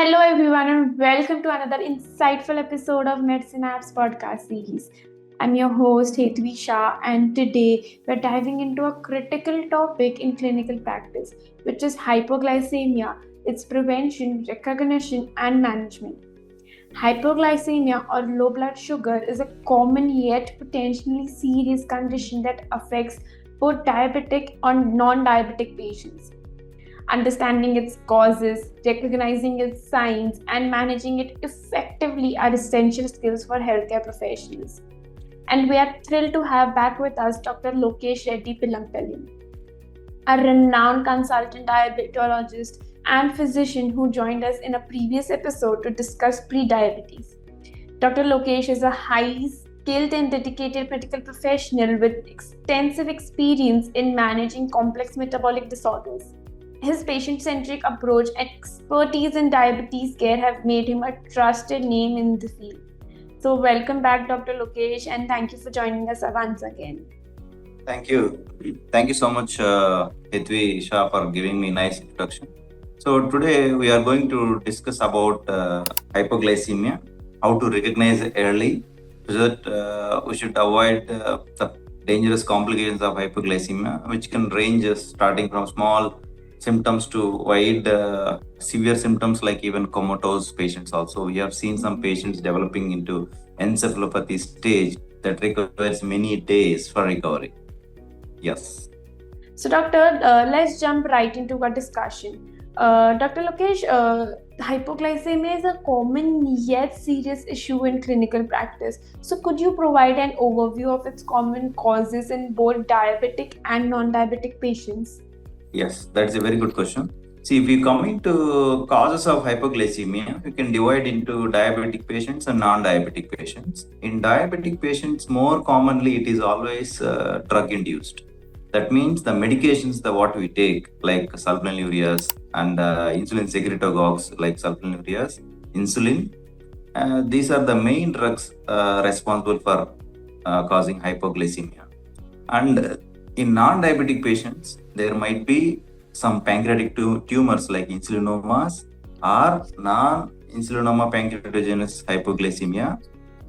Hello, everyone, and welcome to another insightful episode of MedSynapse podcast series. I'm your host, Hetvi Shah, and today we're diving into a critical topic in clinical practice, which is hypoglycemia, its prevention, recognition, and management. Hypoglycemia or low blood sugar is a common yet potentially serious condition that affects both diabetic and non diabetic patients. Understanding its causes, recognizing its signs, and managing it effectively are essential skills for healthcare professionals. And we are thrilled to have back with us Dr. Lokesh Reddy Pillapalyam, a renowned consultant diabetologist and physician who joined us in a previous episode to discuss pre-diabetes. Dr. Lokesh is a highly skilled and dedicated medical professional with extensive experience in managing complex metabolic disorders. His patient-centric approach and expertise in diabetes care have made him a trusted name in the field. So welcome back, Dr. Lokesh, and thank you for joining us once again. Thank you. Thank you so much, Hetvi Shah, for giving me a nice introduction. So today we are going to discuss about hypoglycemia, how to recognize it early, so that we should avoid the dangerous complications of hypoglycemia, which can range starting from small symptoms to wide severe symptoms like even comatose patients also. We have seen some patients developing into encephalopathy stage that requires many days for recovery. Yes. So, Doctor, let's jump right into our discussion. Dr. Lokesh, hypoglycemia is a common yet serious issue in clinical practice. So, could you provide an overview of its common causes in both diabetic and non-diabetic patients? Yes, that's a very good question. See, if we come into causes of hypoglycemia, we can divide into diabetic patients and non-diabetic patients. In diabetic patients, more commonly it is always drug-induced. That means the medications that what we take, like sulfonylureas and insulin secretagogues, like sulfonylureas, insulin, these are the main drugs responsible for causing hypoglycemia. And in non-diabetic patients, there might be some pancreatic tumors like insulinomas or non-insulinoma pancreatogenous hypoglycemia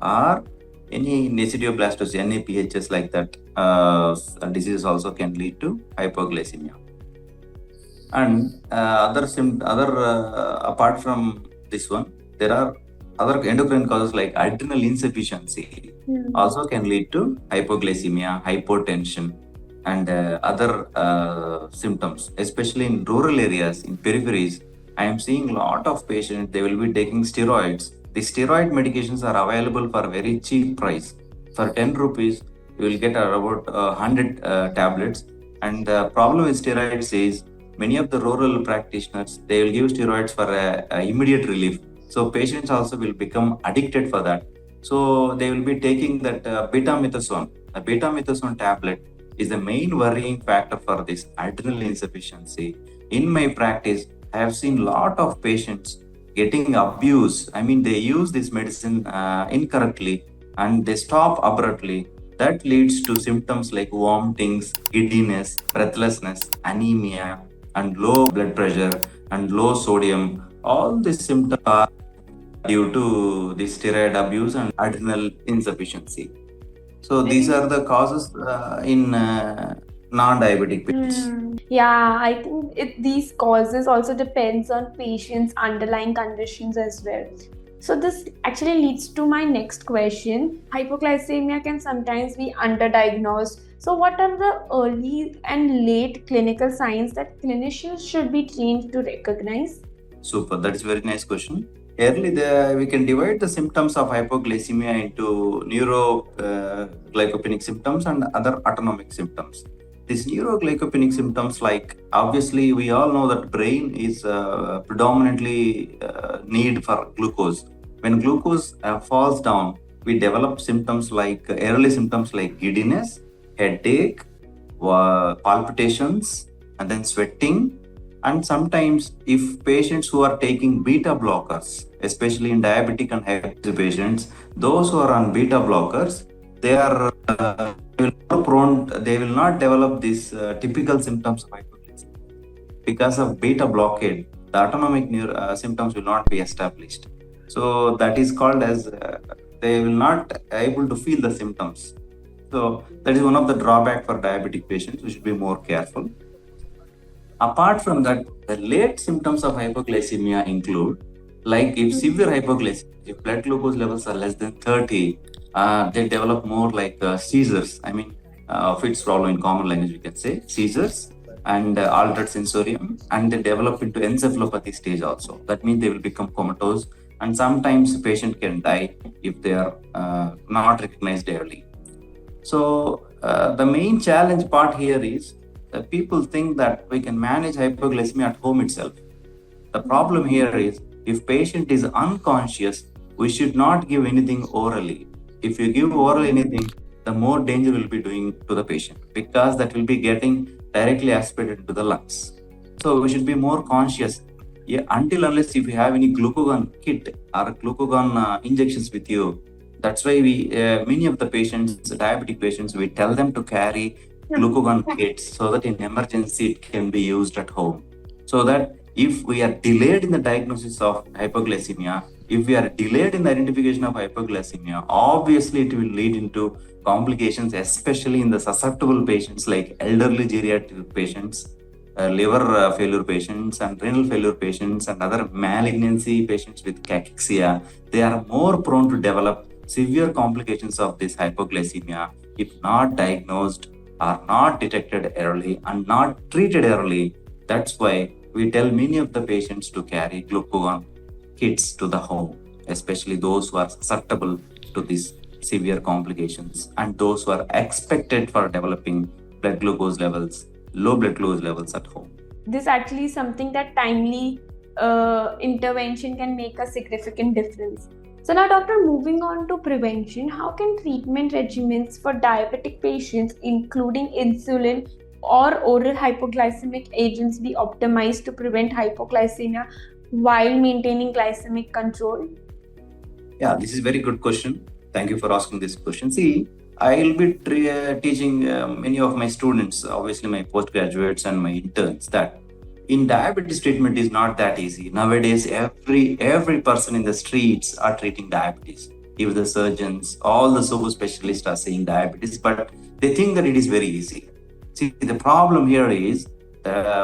or any necidioblastosis, NAPHs like that disease also can lead to hypoglycemia. And apart from this one, there are other endocrine causes like adrenal insufficiency also can lead to hypoglycemia, hypotension, and other symptoms, especially in rural areas, in peripheries. I am seeing a lot of patients, they will be taking steroids. The steroid medications are available for very cheap price. For 10 rupees, you will get about 100 tablets. And the problem with steroids is many of the rural practitioners, they will give steroids for immediate relief. So patients also will become addicted for that. So they will be taking that betamethasone. The betamethasone tablet is the main worrying factor for this adrenal insufficiency. In my practice, I have seen a lot of patients getting abused. I mean, they use this medicine incorrectly and they stop abruptly. That leads to symptoms like vomitings, giddiness, breathlessness, anemia, and low blood pressure and low sodium. All these symptoms are due to the steroid abuse and adrenal insufficiency. So these are the causes in non-diabetic patients. Yeah, I think these causes also depends on patients' underlying conditions as well. So this actually leads to my next question. Hypoglycemia can sometimes be underdiagnosed. So what are the early and late clinical signs that clinicians should be trained to recognize? Super, that is a very nice question. Early, we can divide the symptoms of hypoglycemia into neuroglycopenic symptoms and other autonomic symptoms. These neuroglycopenic symptoms, like obviously we all know that brain is predominantly need for glucose. When glucose falls down, we develop symptoms like early symptoms like giddiness, headache, palpitations, and then sweating. And sometimes if patients who are taking beta blockers, especially in diabetic and hypertensive patients, those who are on beta blockers, they are more prone, they will not develop these typical symptoms of hypoglycemia because of beta blockade. the autonomic symptoms will not be established. So that is called as they will not able to feel the symptoms. So that is one of the drawback for diabetic patients. We should be more careful. Apart from that, the late symptoms of hypoglycemia include, like if severe hypoglycemia, if blood glucose levels are less than 30, they develop more like seizures. I mean, fits swallow in common language, we can say seizures and altered sensorium, and they develop into encephalopathy stage also. That means they will become comatose, and sometimes patient can die if they are not recognized early. So the main challenge part here is that people think that we can manage hypoglycemia at home itself. The problem here is if patient is unconscious, we should not give anything orally. If you give oral anything, the more danger will be doing to the patient, because that will be getting directly aspirated into the lungs. So we should be more conscious. Yeah, until unless if you have any glucagon kit or glucagon injections with you, that's why we many of the patients, diabetic patients, we tell them to carry glucagon kits so that in emergency it can be used at home. So that if we are delayed in the diagnosis of hypoglycemia, if we are delayed in the identification of hypoglycemia, obviously it will lead into complications, especially in the susceptible patients like elderly geriatric patients, liver failure patients, and renal failure patients, and other malignancy patients with cachexia. They are more prone to develop severe complications of this hypoglycemia if not diagnosed or not detected early and not treated early. That's why we tell many of the patients to carry glucagon kits to the home, especially those who are susceptible to these severe complications and those who are expected for developing blood glucose levels, low blood glucose levels at home. This actually is something that timely intervention can make a significant difference. So now, doctor, moving on to prevention, how can treatment regimens for diabetic patients, including insulin or oral hypoglycemic agents, be optimized to prevent hypoglycemia while maintaining glycemic control? Yeah, this is a very good question. Thank you for asking this question. See, I'll be teaching many of my students, obviously my postgraduates and my interns, that in diabetes treatment is not that easy. Nowadays, every person in the streets are treating diabetes. Even the surgeons, all the super specialists are saying diabetes, but they think that it is very easy. See, the problem here is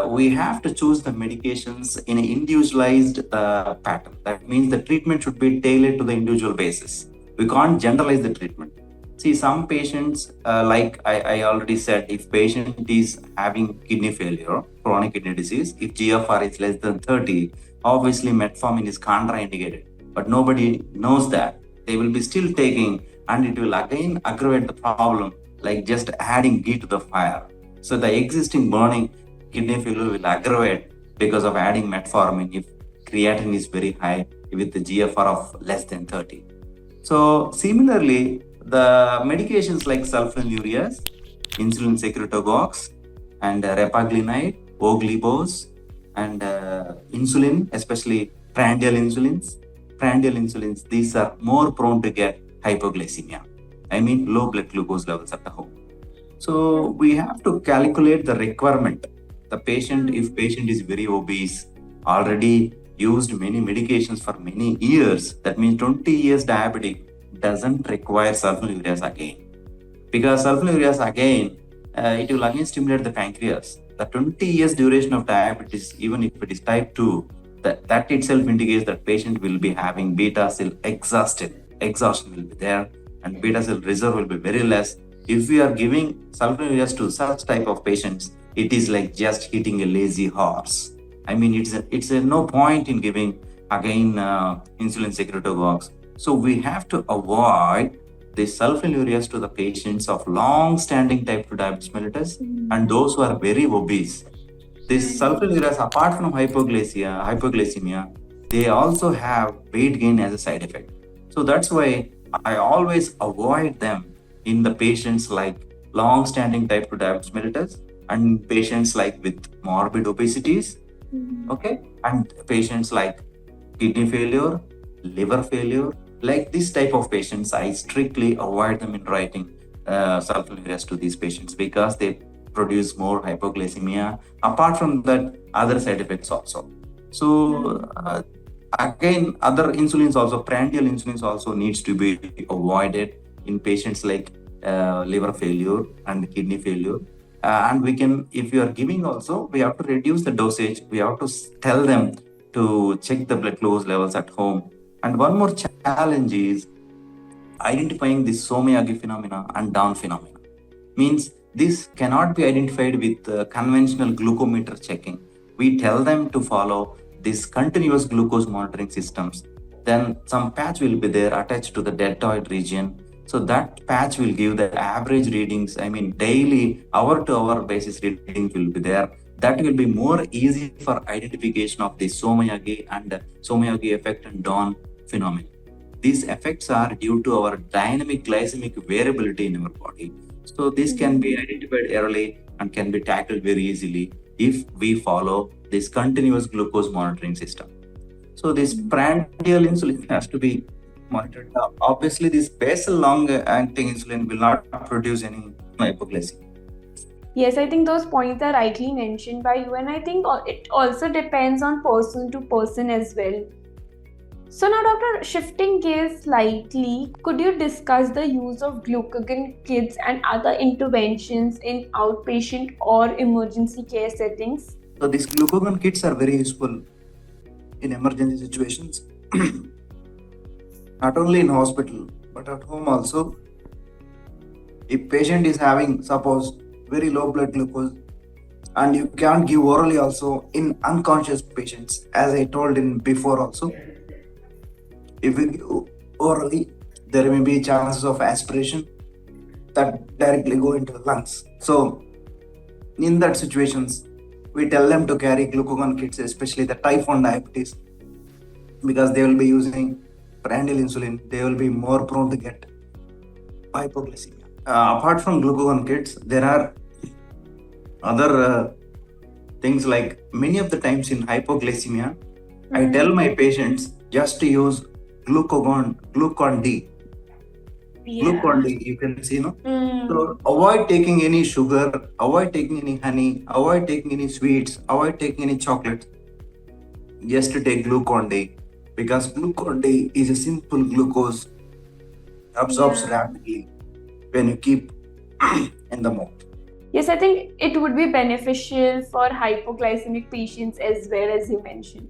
we have to choose the medications in an individualized pattern. That means the treatment should be tailored to the individual basis. We can't generalize the treatment. See, some patients, like I already said, if patient is having kidney failure, chronic kidney disease, if GFR is less than 30, obviously metformin is contraindicated. But nobody knows that. They will be still taking, and it will again aggravate the problem, like just adding ghee to the fire. So the existing burning kidney failure will aggravate because of adding metformin if creatinine is very high with the GFR of less than 30. So similarly, the medications like sulfonylureas, insulin secretagogues, and repaglinide, oglibos, and insulin, especially prandial insulins, these are more prone to get hypoglycemia. I mean low blood glucose levels at the home. So we have to calculate the requirement. The patient, if patient is very obese, already used many medications for many years, that means 20 years diabetic, doesn't require sulfonylureas again. Because sulfonylureas again, it will again stimulate the pancreas. The 20 years duration of diabetes, even if it is type 2, that itself indicates that patient will be having beta cell exhaustion will be there, and beta cell reserve will be very less. If we are giving sulfonylureas to such type of patients, it is like just hitting a lazy horse. I mean, it's no point in giving again insulin secretagogues. So we have to avoid the sulfonylureas to the patients of long-standing type 2 diabetes mellitus and those who are very obese. These sulfonylureas, apart from hypoglycemia, they also have weight gain as a side effect. So that's why I always avoid them in the patients like long-standing type 2 diabetes mellitus and patients like with morbid obesities, okay, and patients like kidney failure, liver failure. Like this type of patients, I strictly avoid them in writing sulfonylureas to these patients because they produce more hypoglycemia. Apart from that, other side effects also. So again, other insulins also, prandial insulins also needs to be avoided in patients like liver failure and kidney failure. And we can, if you are giving also, we have to reduce the dosage. We have to tell them to check the blood glucose levels at home. And one more challenge is identifying the Someyagi phenomena and Down phenomena. Means this cannot be identified with conventional glucometer checking. We tell them to follow this continuous glucose monitoring systems. Then some patch will be there attached to the deltoid region. So that patch will give the average readings. I mean, daily hour to hour basis readings will be there. That will be more easy for identification of the Someyagi and Someyagi effect and Down phenomenon. These effects are due to our dynamic glycemic variability in our body. So this can be identified early and can be tackled very easily if we follow this continuous glucose monitoring system. So this prandial insulin has to be monitored. Now, obviously, this basal long-acting insulin will not produce any hypoglycemia. Yes, I think those points are rightly mentioned by you, and I think it also depends on person to person as well. So now, doctor, shifting gears slightly, could you discuss the use of glucagon kits and other interventions in outpatient or emergency care settings? So these glucagon kits are very useful in emergency situations, not only in hospital but at home also. If patient is having, suppose, very low blood glucose, and you can't give orally also in unconscious patients, as I told in before also, if we give orally, there may be chances of aspiration that directly go into the lungs. So in that situations, we tell them to carry glucagon kits, especially the type 1 diabetes, because they will be using prandial insulin. They will be more prone to get hypoglycemia. Apart from glucagon kits, there are other things like many of the times in hypoglycemia, I tell my patients just to use glucagon D. Yeah. Glucagon D, you can see, no? So avoid taking any sugar, avoid taking any honey, avoid taking any sweets, avoid taking any chocolate. Just to take glucagon D, because glucagon D is a simple glucose, absorbs rapidly when you keep in the mouth. Yes, I think it would be beneficial for hypoglycemic patients as well, as you mentioned.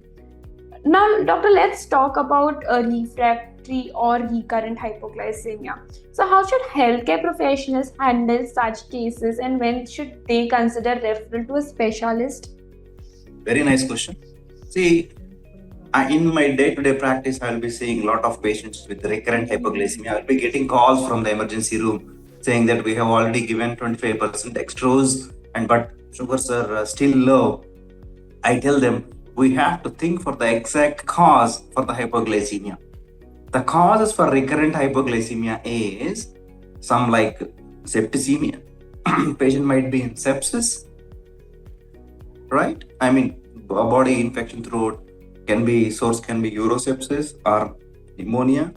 Now, doctor, let's talk about refractory or recurrent hypoglycemia. So, how should healthcare professionals handle such cases, and when should they consider referral to a specialist? Very nice question. See, in my day-to-day practice, I'll be seeing a lot of patients with recurrent hypoglycemia. I'll be getting calls from the emergency room saying that we have already given 25% dextrose, but sugars are still low. I tell them we have to think for the exact cause for the hypoglycemia. The causes for recurrent hypoglycemia is some like septicemia. Patient might be in sepsis, right? I mean, body infection throughout. Source can be urosepsis or pneumonia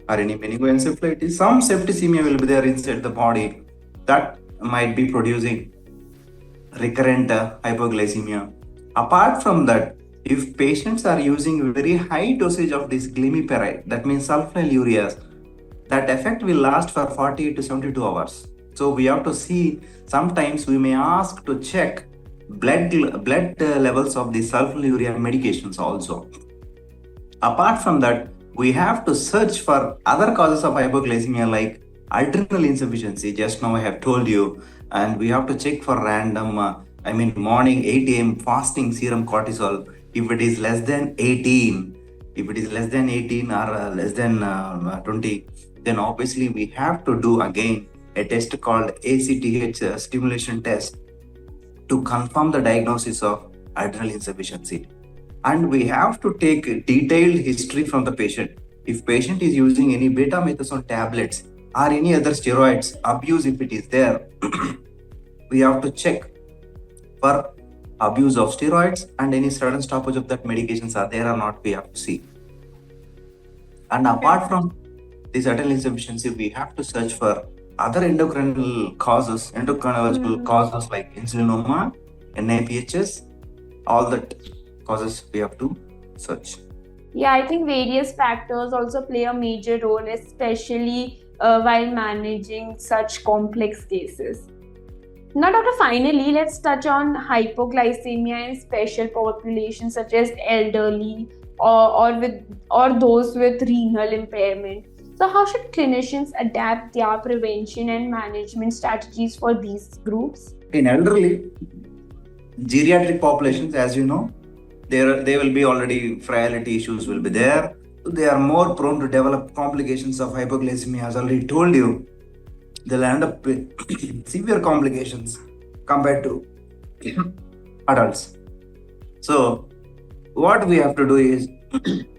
or any meningoencephalitis. Some septicemia will be there inside the body that might be producing recurrent hypoglycemia. Apart from that, if patients are using very high dosage of this glimepiride, that means sulfonylureas, that effect will last for 48 to 72 hours. So we have to see, sometimes we may ask to check blood levels of the sulfonylurea medications also. Apart from that, we have to search for other causes of hypoglycemia like adrenal insufficiency. Just now I have told you, and we have to check for random, morning 8 a.m. fasting serum cortisol. If it is less than 18, or less than 20, then obviously we have to do again a test called ACTH stimulation test to confirm the diagnosis of adrenal insufficiency. And we have to take a detailed history from the patient. If patient is using any betamethasone tablets or any other steroids abuse, if it is there, we have to check for abuse of steroids, and any sudden stoppage of that medications are there or not, we have to see. And apart from this adrenal insufficiency, we have to search for other endocrinological causes like insulinoma, NIPHs, all that. causes we have to search. Yeah, I think various factors also play a major role, especially while managing such complex cases. Now, Doctor, finally, let's touch on hypoglycemia in special populations such as elderly or those with renal impairment. So, how should clinicians adapt their prevention and management strategies for these groups? In elderly, geriatric populations, as you know, they will be already frailty issues will be there. They are more prone to develop complications of hypoglycemia. As already told you, they'll end up with severe complications compared to adults. So, what we have to do is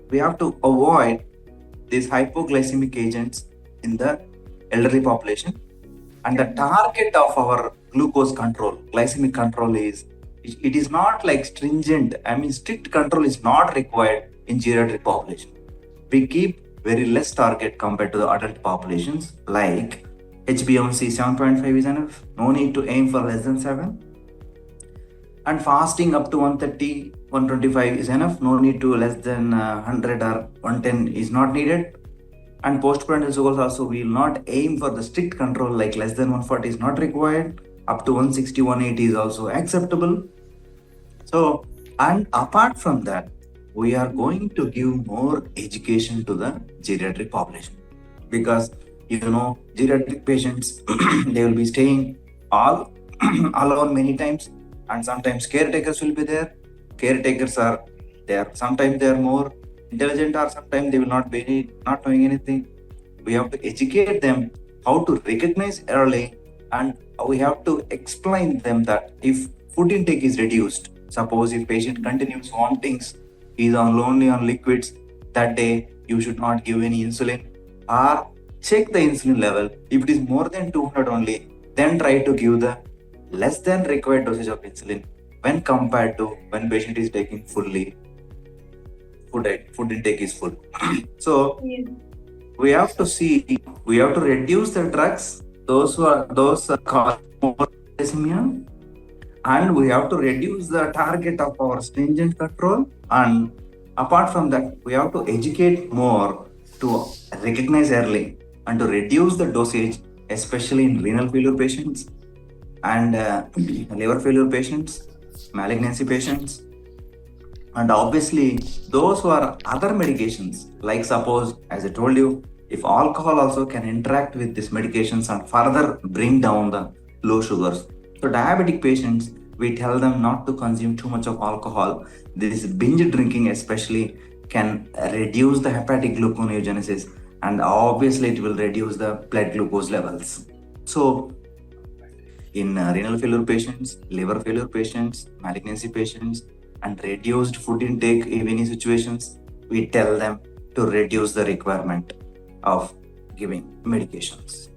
we have to avoid these hypoglycemic agents in the elderly population. And the target of our glucose control, glycemic control is, it is not like stringent. I mean, strict control is not required in geriatric population. We keep very less target compared to the adult populations, like HbA1c 7.5 is enough. No need to aim for less than 7. And fasting up to 130, 125 is enough. No need to less than 100 or 110 is not needed. And postprandial sugars also, we will not aim for the strict control, like less than 140 is not required. Up to 160, 180 is also acceptable. So, and apart from that, we are going to give more education to the geriatric population, because geriatric patients they will be staying all alone many times, and sometimes caretakers will be there. Caretakers are there. Sometimes they are more intelligent, or sometimes they will not be not knowing anything. We have to educate them how to recognize early, and we have to explain them that if food intake is reduced, suppose if patient continues vomitings, he is only on liquids, that day you should not give any insulin, or check the insulin level. If it is more than 200 only, then try to give the less than required dosage of insulin when compared to when patient is taking fully food intake is full. So we have to reduce the drugs, those cause more glycemia, and we have to reduce the target of our stringent control. And apart from that, we have to educate more to recognize early and to reduce the dosage, especially in renal failure patients and liver failure patients, malignancy patients, and obviously those who are other medications, like suppose, as I told you, if alcohol also can interact with these medications and further bring down the low sugars. So diabetic patients, we tell them not to consume too much of alcohol. This binge drinking especially can reduce the hepatic gluconeogenesis, and obviously it will reduce the blood glucose levels. So in renal failure patients, liver failure patients, malignancy patients, and reduced food intake in many situations, we tell them to reduce the requirement of giving medications.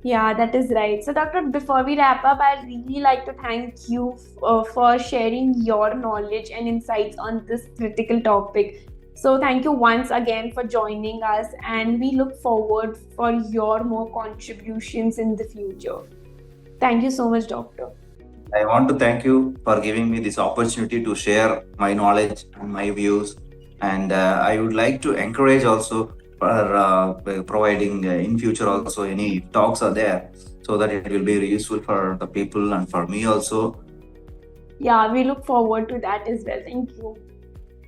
Yeah, that is right. So, Doctor, before we wrap up, I'd really like to thank you for sharing your knowledge and insights on this critical topic. So, thank you once again for joining us, and we look forward for your more contributions in the future. Thank you so much, Doctor. I want to thank you for giving me this opportunity to share my knowledge and my views. And I would like to encourage also for providing in future also any talks are there, so that it will be useful for the people and for me also. Yeah, we look forward to that as well. Thank you.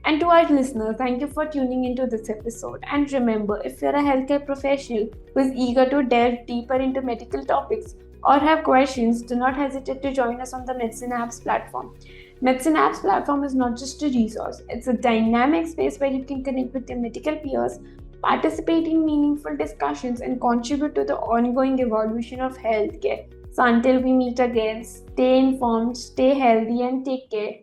And to our listeners, thank you for tuning into this episode. And remember, if you're a healthcare professional who is eager to delve deeper into medical topics or have questions, do not hesitate to join us on the MedSynapse platform. MedSynapse platform is not just a resource, it's a dynamic space where you can connect with your medical peers, participate in meaningful discussions, and contribute to the ongoing evolution of healthcare. So until we meet again, stay informed, stay healthy, and take care.